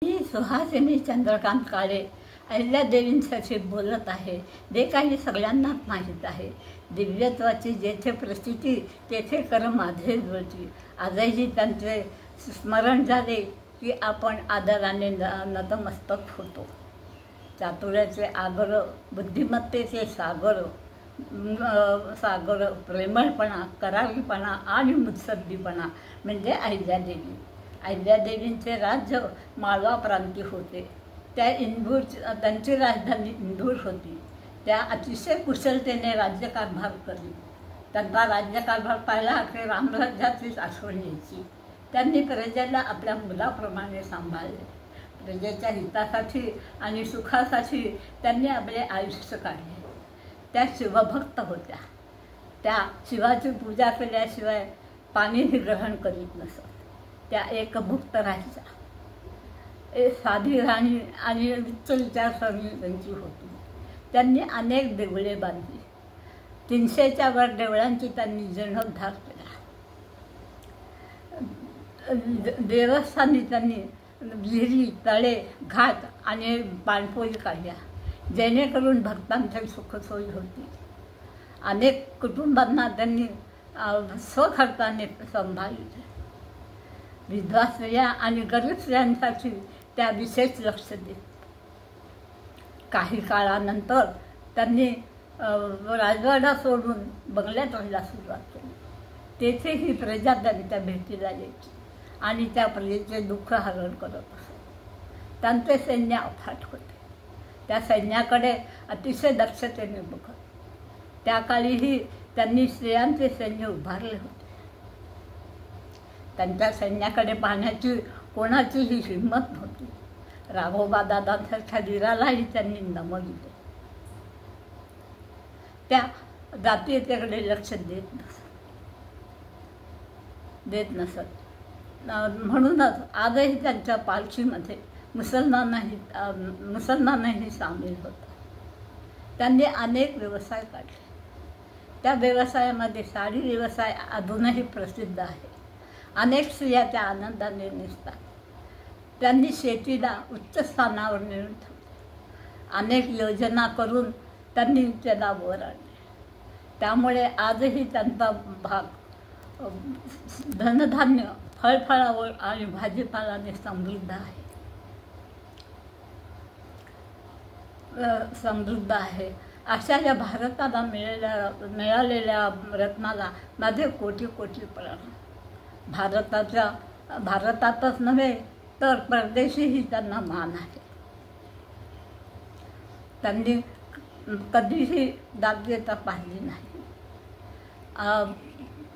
मी सुहासिनी चंद्रकांत काळे अहिल्यादेवींसाठी बोलत आहे. जे काही सगळ्यांनाच माहीत आहे. दिव्यत्वाची जेथे प्रसिद्धी तेथे कर माझे जुळती. आजही त्यांचे स्मरण झाले की आपण आदराने नतमस्तक होतो. चातुर्याचे आगर, बुद्धिमत्तेचे सागर, प्रेमळपणा, करारीपणा आणि मुत्सद्दीपणा म्हणजे अहिल्यादेवी. अहिल्यादेवींचे राज्य माळवा प्रांती होते. त्यांची राजधानी इंदूर होती. त्या अतिशय कुशलतेने राज्यकारभार करी. त्यांचा राज्यकारभार पाहिला की रामराज्याचीच आठवण यायची. त्यांनी प्रजेला आपल्या मुलाप्रमाणे सांभाळले. प्रजेच्या हितासाठी आणि सुखासाठी त्यांनी आपले आयुष्य काढले. त्या शिवभक्त होत्या. त्या शिवाची पूजा केल्याशिवाय पाणीही ग्रहण करीत नसत. त्या एकभुक्त राहायच्या. साधी राणी आणि उच्च विचारसरणी त्यांची होती. त्यांनी अनेक देवळे बांधली. 300च्या वर देवळांची त्यांनी जीर्णोद्धार केला. देवस्थानी त्यांनी विहिरी, तळे, घाट आणि पाणपोई काढल्या, जेणेकरून भक्तांची सुखसोयी होती. अनेक कुटुंबांना त्यांनी स्वखर्चाने सांभाळले. विधवा स्त्रिया आणि गरीब स्त्रियांसाठी त्या विशेष लक्ष देत. काही काळानंतर त्यांनी राजवाडा सोडून बंगल्यात राहायला सुरुवात केली. तेथेही प्रजा त्यांच्या भेटीला यायची आणि त्या प्रजेचे दुःख हरण करत असत. त्यांचे सैन्य अफाट होते. त्या सैन्याकडे अतिशय दक्षतेने बघत. त्या काळीही त्यांनी स्त्रियांचे सैन्य उभारले होते. त्यांच्या सैन्याकडे पाहण्याची कोणाचीही हिंमत नव्हती. राघोबा दादांसारख्या वीरालाही त्यांनी नमविले. त्या जातीयतेकडे लक्ष देत नसत. म्हणूनच आजही त्यांच्या पालखीमध्ये मुसलमानही सामील होतात. त्यांनी अनेक व्यवसाय काढले. त्या व्यवसायामध्ये साडी व्यवसाय अजूनही प्रसिद्ध आहे. अनेक स्त्रिया त्या आनंदाने नेसतात. त्यांनी शेतीला उच्च स्थानावर नेऊन ठेवले. अनेक योजना करून त्यांनी त्याला वर आणले. त्यामुळे आजही त्यांचा भाग धनधान्य, फळफळावर आणि भाजीपालाने समृद्ध आहे. अशा या भारताला मिळालेल्या रत्नाला माझे कोटी कोटी प्रणाम. भारतातच नव्हे तर परदेशीही त्यांना मान आहे. त्यांनी कधीही दाब्यता पाहिली नाही.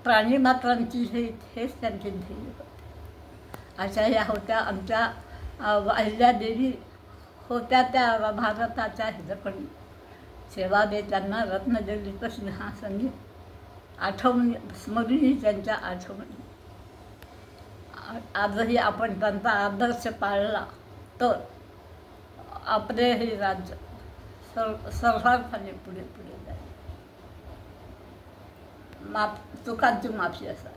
प्राणीमात्रांची हेच त्यांचे ध्येय होते. अशा या होत्या आमच्या अहिल्यादेवी. होत्या त्या भारताच्या हिरकणी. सेवा देताना रत्नजडित सिंहासनी आठवणी, स्मरणी त्यांच्या आठवणी. आजही आपण त्यांचा आदर्श पाळला तर आपले हे राज्य सर्वार्थाने पुढे जाईल. चुकांची माफी असा.